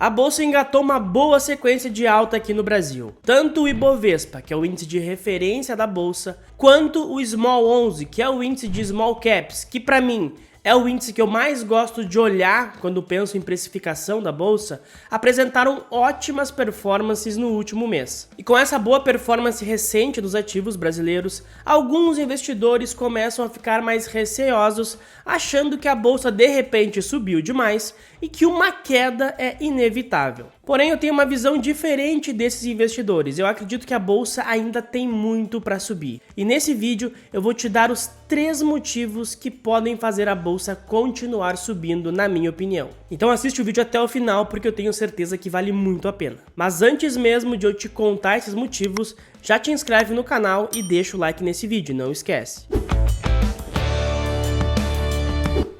A bolsa engatou uma boa sequência de alta aqui no Brasil. Tanto o Ibovespa, que é o índice de referência da bolsa, quanto o Small 11, que é o índice de Small Caps, que para mim é o índice que eu mais gosto de olhar quando penso em precificação da bolsa, apresentaram ótimas performances no último mês. E com essa boa performance recente dos ativos brasileiros, alguns investidores começam a ficar mais receosos, achando que a bolsa de repente subiu demais e que uma queda é inevitável. Porém, eu tenho uma visão diferente desses investidores. Eu acredito que a bolsa ainda tem muito para subir. E nesse vídeo eu vou te dar os 3 motivos que podem fazer a bolsa continuar subindo, na minha opinião. Então assiste o vídeo até o final, porque eu tenho certeza que vale muito a pena. Mas antes mesmo de eu te contar esses motivos, já te inscreve no canal e deixa o like nesse vídeo, não esquece.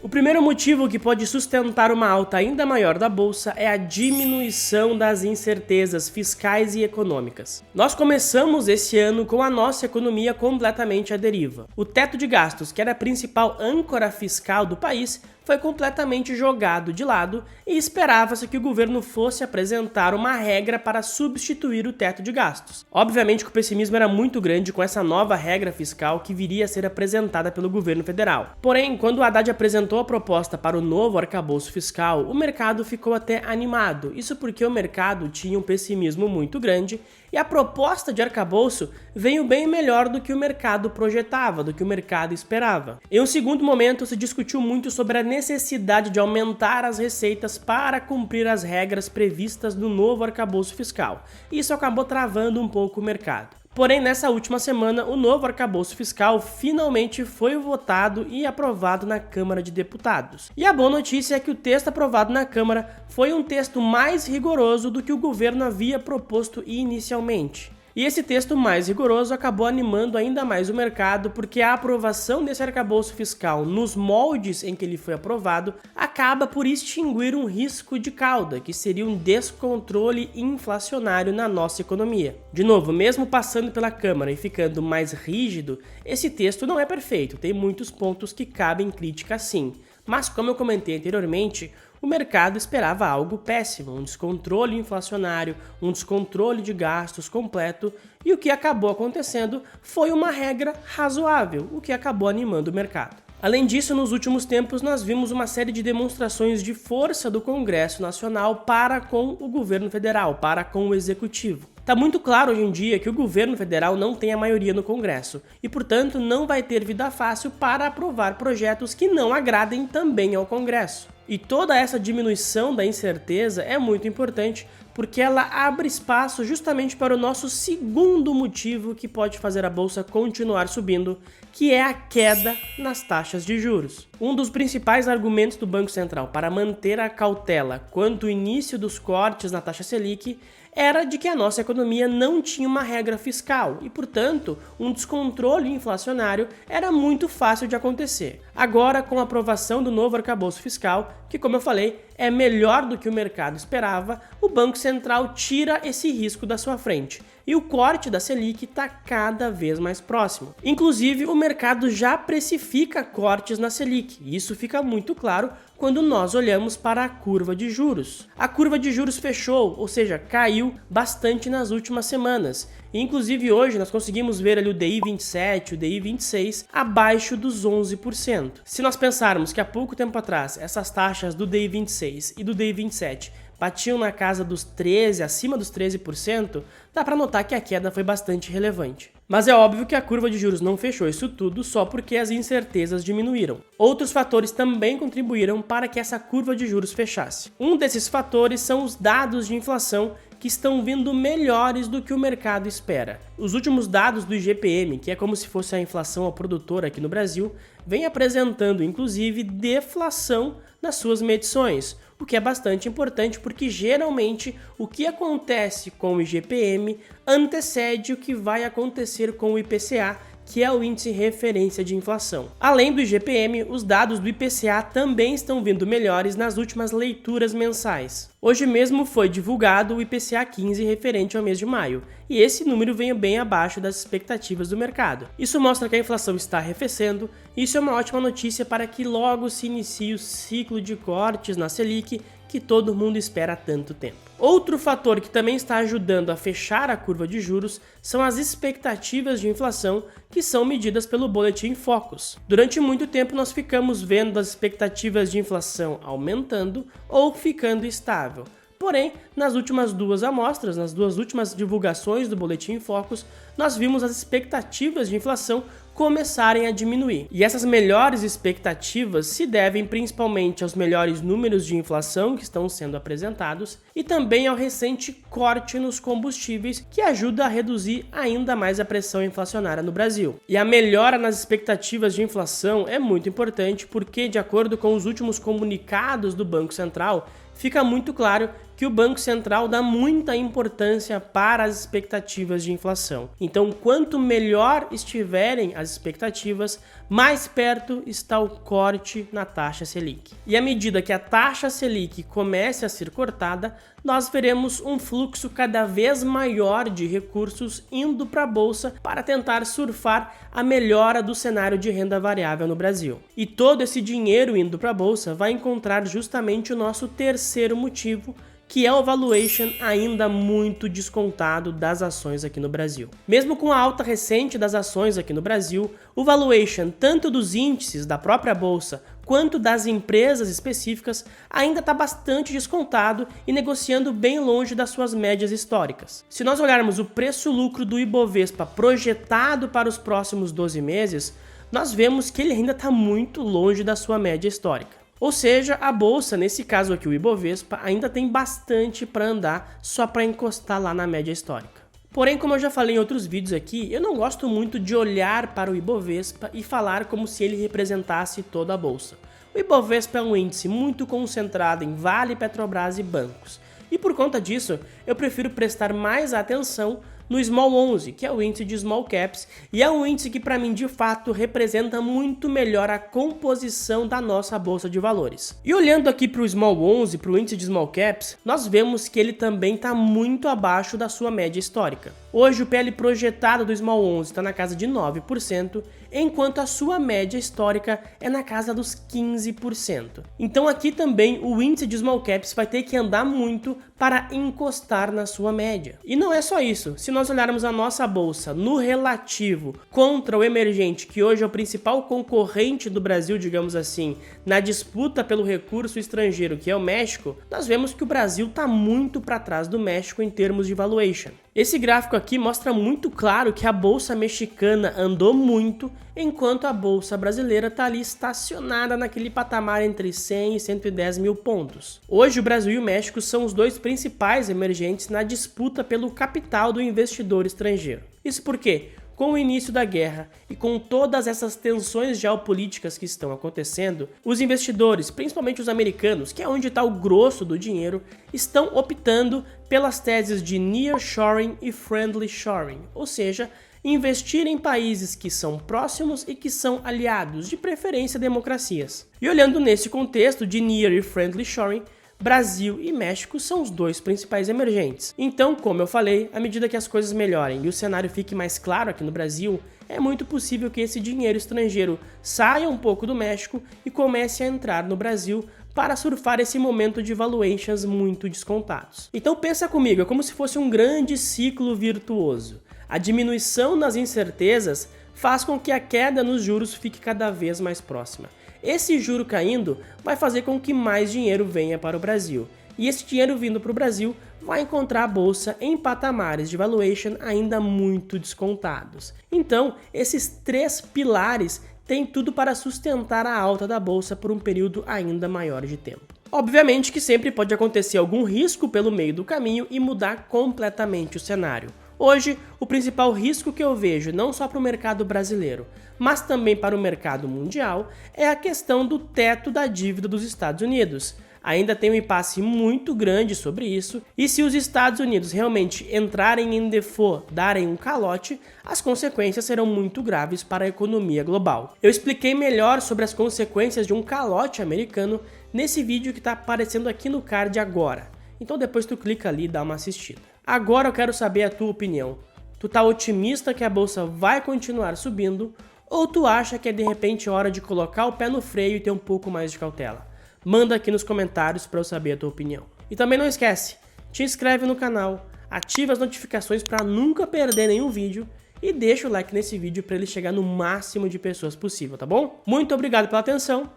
O primeiro motivo que pode sustentar uma alta ainda maior da bolsa é a diminuição das incertezas fiscais e econômicas. Nós começamos esse ano com a nossa economia completamente à deriva. O teto de gastos, que era a principal âncora fiscal do país, foi completamente jogado de lado e esperava-se que o governo fosse apresentar uma regra para substituir o teto de gastos. Obviamente que o pessimismo era muito grande com essa nova regra fiscal que viria a ser apresentada pelo governo federal. Porém, quando o Haddad apresentou a proposta para o novo arcabouço fiscal, o mercado ficou até animado. Isso porque o mercado tinha um pessimismo muito grande e a proposta de arcabouço veio bem melhor do que o mercado projetava, do que o mercado esperava. Em um segundo momento, se discutiu muito sobre a necessidade de aumentar as receitas para cumprir as regras previstas no novo arcabouço fiscal. Isso acabou travando um pouco o mercado. Porém, nessa última semana, o novo arcabouço fiscal finalmente foi votado e aprovado na Câmara de Deputados. E a boa notícia é que o texto aprovado na Câmara foi um texto mais rigoroso do que o governo havia proposto inicialmente. E esse texto mais rigoroso acabou animando ainda mais o mercado, porque a aprovação desse arcabouço fiscal nos moldes em que ele foi aprovado acaba por extinguir um risco de cauda, que seria um descontrole inflacionário na nossa economia. De novo, mesmo passando pela Câmara e ficando mais rígido, esse texto não é perfeito, tem muitos pontos que cabem crítica sim. Mas como eu comentei anteriormente, o mercado esperava algo péssimo, um descontrole inflacionário, um descontrole de gastos completo, e o que acabou acontecendo foi uma regra razoável, o que acabou animando o mercado. Além disso, nos últimos tempos nós vimos uma série de demonstrações de força do Congresso Nacional para com o governo federal, para com o executivo. Está muito claro hoje em dia que o governo federal não tem a maioria no Congresso e, portanto, não vai ter vida fácil para aprovar projetos que não agradem também ao Congresso. E toda essa diminuição da incerteza é muito importante porque ela abre espaço justamente para o nosso segundo motivo que pode fazer a bolsa continuar subindo, que é a queda nas taxas de juros. Um dos principais argumentos do Banco Central para manter a cautela quanto ao início dos cortes na taxa Selic era de que a nossa economia não tinha uma regra fiscal e, portanto, um descontrole inflacionário era muito fácil de acontecer. Agora, com a aprovação do novo arcabouço fiscal, que, como eu falei, é melhor do que o mercado esperava, o Banco Central tira esse risco da sua frente. E o corte da Selic está cada vez mais próximo. Inclusive, o mercado já precifica cortes na Selic, e isso fica muito claro quando nós olhamos para a curva de juros. A curva de juros fechou, ou seja, caiu bastante nas últimas semanas. E, inclusive hoje nós conseguimos ver ali o DI 27, o DI 26 abaixo dos 11%. Se nós pensarmos que há pouco tempo atrás essas taxas do DI 26 e do DI 27 batiam na casa dos 13%, acima dos 13%, dá para notar que a queda foi bastante relevante. Mas é óbvio que a curva de juros não fechou isso tudo só porque as incertezas diminuíram. Outros fatores também contribuíram para que essa curva de juros fechasse. Um desses fatores são os dados de inflação, que estão vindo melhores do que o mercado espera. Os últimos dados do IGPM, que é como se fosse a inflação ao produtor aqui no Brasil, vem apresentando inclusive deflação nas suas medições, o que é bastante importante porque geralmente o que acontece com o IGPM antecede o que vai acontecer com o IPCA, que é o índice referência de inflação. Além do IGPM, os dados do IPCA também estão vindo melhores nas últimas leituras mensais. Hoje mesmo foi divulgado o IPCA 15 referente ao mês de maio, e esse número veio bem abaixo das expectativas do mercado. Isso mostra que a inflação está arrefecendo, e isso é uma ótima notícia para que logo se inicie o ciclo de cortes na Selic, que todo mundo espera há tanto tempo. Outro fator que também está ajudando a fechar a curva de juros são as expectativas de inflação, que são medidas pelo Boletim Focus. Durante muito tempo nós ficamos vendo as expectativas de inflação aumentando ou ficando estável. Porém, nas últimas duas amostras, nas duas últimas divulgações do Boletim Focus, nós vimos as expectativas de inflação começarem a diminuir. E essas melhores expectativas se devem principalmente aos melhores números de inflação que estão sendo apresentados e também ao recente corte nos combustíveis, que ajuda a reduzir ainda mais a pressão inflacionária no Brasil. E a melhora nas expectativas de inflação é muito importante porque, de acordo com os últimos comunicados do Banco Central, fica muito claro que o Banco Central dá muita importância para as expectativas de inflação. Então, quanto melhor estiverem as expectativas, mais perto está o corte na taxa Selic. E à medida que a taxa Selic comece a ser cortada, nós veremos um fluxo cada vez maior de recursos indo para a Bolsa para tentar surfar a melhora do cenário de renda variável no Brasil. E todo esse dinheiro indo para a Bolsa vai encontrar justamente o nosso terceiro motivo, que é o valuation ainda muito descontado das ações aqui no Brasil. Mesmo com a alta recente das ações aqui no Brasil, o valuation tanto dos índices da própria bolsa quanto das empresas específicas ainda está bastante descontado e negociando bem longe das suas médias históricas. Se nós olharmos o preço-lucro do Ibovespa projetado para os próximos 12 meses, nós vemos que ele ainda está muito longe da sua média histórica. Ou seja, a bolsa, nesse caso aqui o Ibovespa, ainda tem bastante para andar só para encostar lá na média histórica. Porém, como eu já falei em outros vídeos aqui, eu não gosto muito de olhar para o Ibovespa e falar como se ele representasse toda a bolsa. O Ibovespa é um índice muito concentrado em Vale, Petrobras e bancos. E por conta disso, eu prefiro prestar mais atenção no Small 11, que é o índice de Small Caps, e é um índice que para mim de fato representa muito melhor a composição da nossa bolsa de valores. E olhando aqui para o Small 11, para o índice de Small Caps, nós vemos que ele também está muito abaixo da sua média histórica. Hoje o PL projetado do Small 11 está na casa de 9%, enquanto a sua média histórica é na casa dos 15%. Então aqui também o índice de Small Caps vai ter que andar muito para encostar na sua média. E não é só isso, se nós olharmos a nossa bolsa no relativo contra o emergente, que hoje é o principal concorrente do Brasil, digamos assim, na disputa pelo recurso estrangeiro, que é o México, nós vemos que o Brasil está muito para trás do México em termos de valuation. Esse gráfico aqui mostra muito claro que a bolsa mexicana andou muito, enquanto a bolsa brasileira está ali estacionada naquele patamar entre 100 e 110 mil pontos. Hoje o Brasil e o México são os dois principais emergentes na disputa pelo capital do investidor estrangeiro. Isso porque, com o início da guerra e com todas essas tensões geopolíticas que estão acontecendo, os investidores, principalmente os americanos, que é onde está o grosso do dinheiro, estão optando pelas teses de nearshoring e friendly shoring, ou seja, investir em países que são próximos e que são aliados, de preferência democracias. E olhando nesse contexto de near e friendly shoring, Brasil e México são os dois principais emergentes. Então, como eu falei, à medida que as coisas melhorem e o cenário fique mais claro aqui no Brasil, é muito possível que esse dinheiro estrangeiro saia um pouco do México e comece a entrar no Brasil para surfar esse momento de valuations muito descontados. Então pensa comigo, é como se fosse um grande ciclo virtuoso. A diminuição nas incertezas faz com que a queda nos juros fique cada vez mais próxima. Esse juro caindo vai fazer com que mais dinheiro venha para o Brasil. E esse dinheiro vindo para o Brasil vai encontrar a bolsa em patamares de valuation ainda muito descontados. Então, esses três pilares têm tudo para sustentar a alta da bolsa por um período ainda maior de tempo. Obviamente que sempre pode acontecer algum risco pelo meio do caminho e mudar completamente o cenário. Hoje, o principal risco que eu vejo, não só para o mercado brasileiro, mas também para o mercado mundial, é a questão do teto da dívida dos Estados Unidos. Ainda tem um impasse muito grande sobre isso, e se os Estados Unidos realmente entrarem em default, darem um calote, as consequências serão muito graves para a economia global. Eu expliquei melhor sobre as consequências de um calote americano nesse vídeo que está aparecendo aqui no card agora. Então depois tu clica ali e dá uma assistida. Agora eu quero saber a tua opinião. Tu tá otimista que a bolsa vai continuar subindo ou tu acha que é de repente hora de colocar o pé no freio e ter um pouco mais de cautela? Manda aqui nos comentários para eu saber a tua opinião. E também não esquece, te inscreve no canal, ativa as notificações para nunca perder nenhum vídeo e deixa o like nesse vídeo para ele chegar no máximo de pessoas possível, tá bom? Muito obrigado pela atenção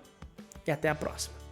e até a próxima.